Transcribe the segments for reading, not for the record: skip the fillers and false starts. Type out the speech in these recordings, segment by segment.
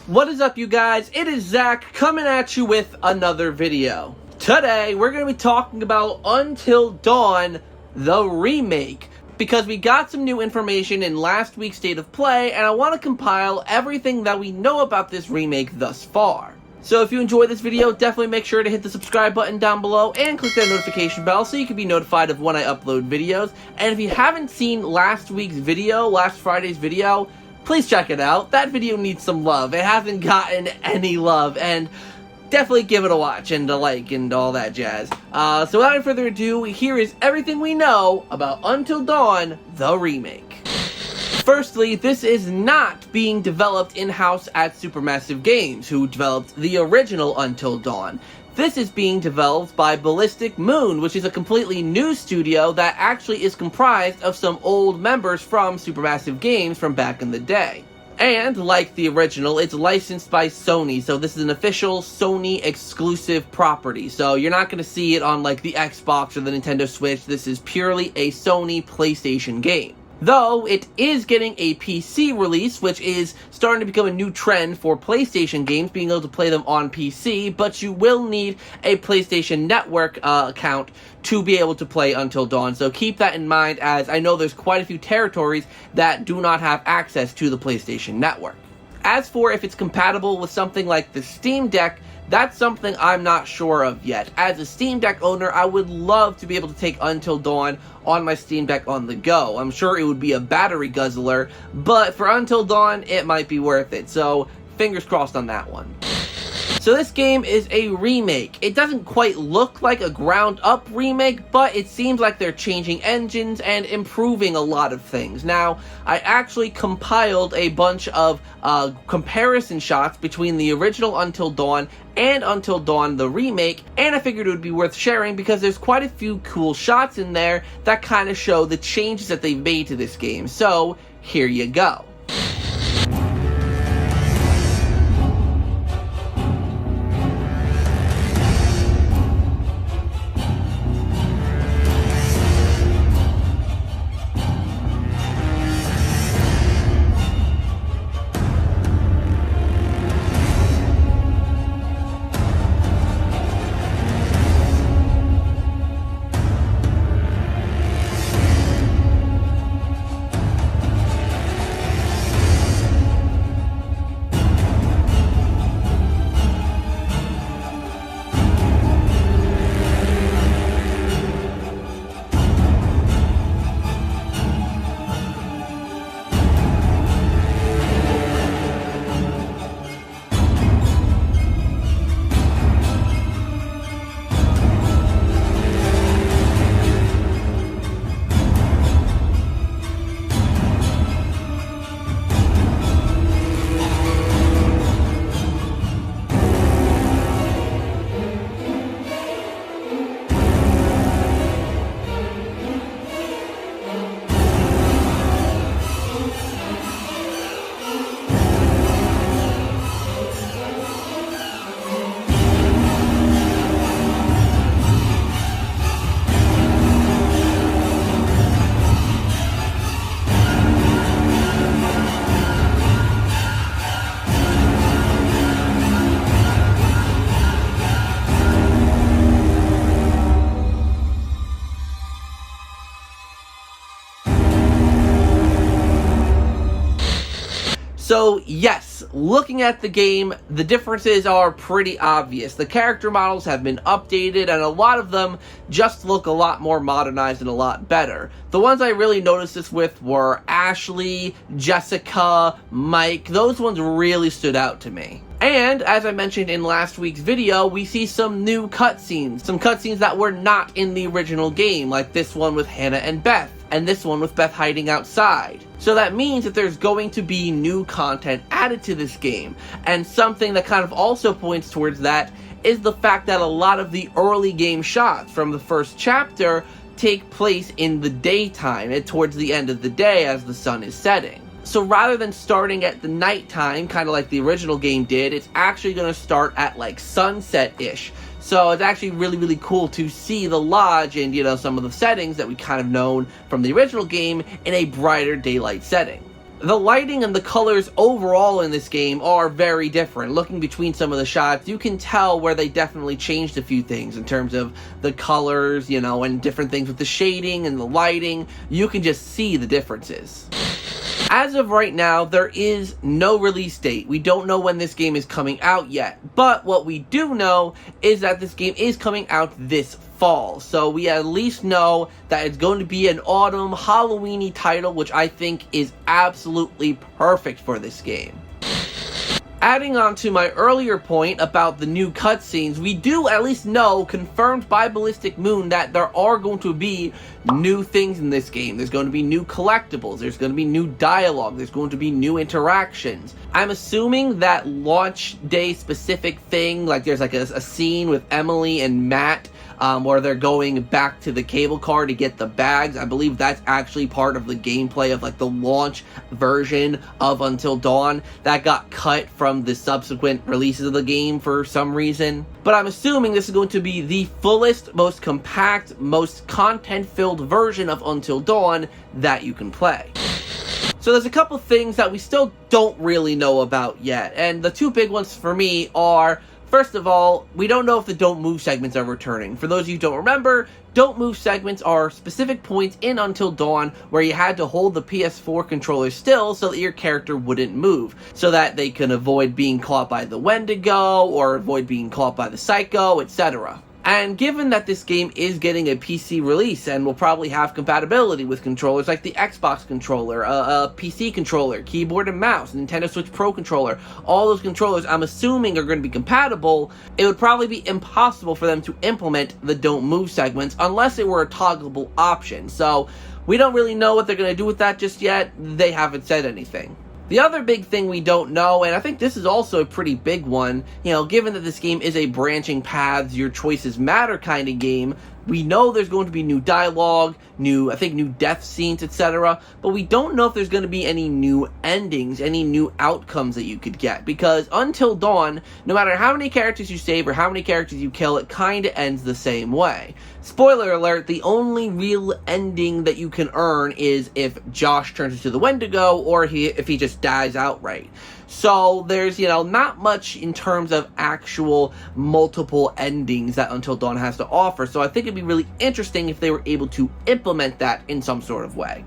What is up, you guys? It is Zach coming at you with another video. Today, we're going to be talking about Until Dawn, the remake, because we got some new information in last week's State of Play, and I want to compile everything that we know about this remake thus far. So if you enjoyed this video, definitely make sure to hit the subscribe button down below and click that notification bell so you can be notified of when I upload videos. And if you haven't seen last Friday's video, please check it out. That video needs some love. It hasn't gotten any love, and definitely give it a watch and a like and all that jazz. So without any further ado, here is everything we know about Until Dawn, the remake. Firstly, this is not being developed in-house at Supermassive Games, who developed the original Until Dawn. This is being developed by Ballistic Moon, which is a completely new studio that actually is comprised of some old members from Supermassive Games from back in the day. And, like the original, it's licensed by Sony, so this is an official Sony exclusive property. So you're not going to see it on like the Xbox or the Nintendo Switch. This is purely a Sony PlayStation game. Though, it is getting a PC release, which is starting to become a new trend for PlayStation games, being able to play them on PC, but you will need a PlayStation Network account to be able to play Until Dawn, so keep that in mind, as I know there's quite a few territories that do not have access to the PlayStation Network. As for if it's compatible with something like the Steam Deck, that's something I'm not sure of yet. As a Steam Deck owner, I would love to be able to take Until Dawn on my Steam Deck on the go. I'm sure it would be a battery guzzler, but for Until Dawn, it might be worth it. So, fingers crossed on that one. So this game is a remake. It doesn't quite look like a ground-up remake, but it seems like they're changing engines and improving a lot of things. Now, I actually compiled a bunch of comparison shots between the original Until Dawn and Until Dawn the remake, and I figured it would be worth sharing because there's quite a few cool shots in there that kind of show the changes that they've made to this game. So, here you go. So, yes, looking at the game, the differences are pretty obvious. The character models have been updated, and a lot of them just look a lot more modernized and a lot better. The ones I really noticed this with were Ashley, Jessica, Mike. Those ones really stood out to me. And, as I mentioned in last week's video, we see some new cutscenes. Some cutscenes that were not in the original game, like this one with Hannah and Beth, and this one with Beth hiding outside. So that means that there's going to be new content added to this game. And something that kind of also points towards that is the fact that a lot of the early game shots from the first chapter take place in the daytime, and towards the end of the day as the sun is setting. So rather than starting at the nighttime, kind of like the original game did, it's actually going to start at like sunset-ish. So it's actually really, really cool to see the lodge and, you know, some of the settings that we kind of known from the original game in a brighter daylight setting. The lighting and the colors overall in this game are very different. Looking between some of the shots, you can tell where they definitely changed a few things in terms of the colors, you know, and different things with the shading and the lighting. You can just see the differences. As of right now, there is no release date. We don't know when this game is coming out yet, but what we do know is that this game is coming out this fall. So we at least know that it's going to be an autumn Halloween-y title, which I think is absolutely perfect for this game. Adding on to my earlier point about the new cutscenes, we do at least know, confirmed by Ballistic Moon, that there are going to be new things in this game. There's going to be new collectibles, there's going to be new dialogue, there's going to be new interactions. I'm assuming that launch day specific thing, like there's like a scene with Emily and Matt, where they're going back to the cable car to get the bags. I believe that's actually part of the gameplay of like the launch version of Until Dawn that got cut from the subsequent releases of the game for some reason. But I'm assuming this is going to be the fullest, most compact, most content-filled version of Until Dawn that you can play. So there's a couple things that we still don't really know about yet, and the two big ones for me are, first of all, we don't know if the Don't Move segments are returning. For those of you who don't remember, Don't Move segments are specific points in Until Dawn where you had to hold the PS4 controller still so that your character wouldn't move, so that they can avoid being caught by the Wendigo or avoid being caught by the Psycho, etc. And given that this game is getting a PC release and will probably have compatibility with controllers like the Xbox controller, a PC controller, keyboard and mouse, Nintendo Switch Pro controller, all those controllers I'm assuming are going to be compatible, it would probably be impossible for them to implement the Don't Move segments unless it were a toggleable option. So we don't really know what they're going to do with that just yet. They haven't said anything. The other big thing we don't know, and I think this is also a pretty big one, you know, given that this game is a branching paths, your choices matter kind of game, we know there's going to be new dialogue, new death scenes, etc., but we don't know if there's going to be any new endings, any new outcomes that you could get, because Until Dawn, no matter how many characters you save or how many characters you kill, it kind of ends the same way. Spoiler alert, the only real ending that you can earn is if Josh turns into the Wendigo, or if he just dies outright. So there's, you know, not much in terms of actual multiple endings that Until Dawn has to offer, so I think it'd be really interesting if they were able to implement that in some sort of way.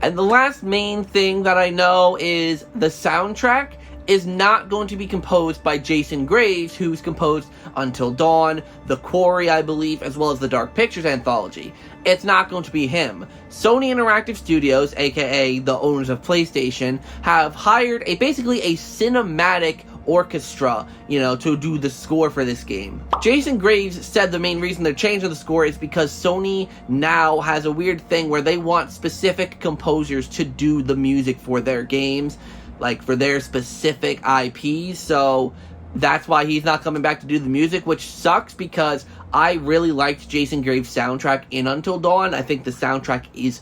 And the last main thing that I know is the soundtrack is not going to be composed by Jason Graves, who's composed Until Dawn, The Quarry, I believe, as well as the Dark Pictures anthology. It's not going to be him. Sony Interactive Studios, aka the owners of PlayStation, have hired basically a cinematic orchestra, you know, to do the score for this game. Jason Graves said the main reason they're changing the score is because Sony now has a weird thing where they want specific composers to do the music for their games, like for their specific IPs, so that's why he's not coming back to do the music, which sucks because I really liked Jason Graves' soundtrack in Until Dawn. I think the soundtrack is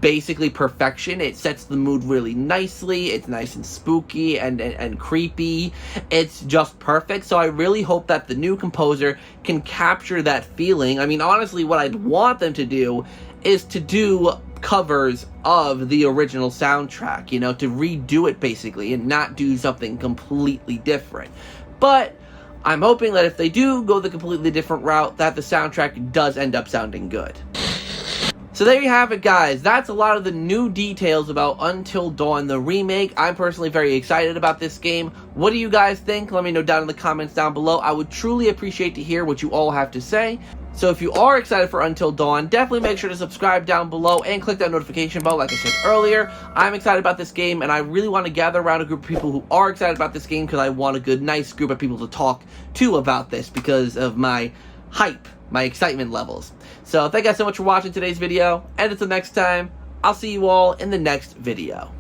basically perfection. It sets the mood really nicely. It's nice and spooky and creepy. It's just perfect. So I really hope that the new composer can capture that feeling. I mean, honestly, what I'd want them to do is to do covers of the original soundtrack, you know, to redo it basically and not do something completely different. But I'm hoping that if they do go the completely different route, that the soundtrack does end up sounding good. So there you have it, guys. That's a lot of the new details about Until Dawn, the remake. I'm personally very excited about this game. What do you guys think? Let me know down in the comments down below. I would truly appreciate to hear what you all have to say. So if you are excited for Until Dawn, definitely make sure to subscribe down below and click that notification bell like I said earlier. I'm excited about this game, and I really want to gather around a group of people who are excited about this game because I want a good, nice group of people to talk to about this because of my hype, my excitement levels. So thank you guys so much for watching today's video, and until next time, I'll see you all in the next video.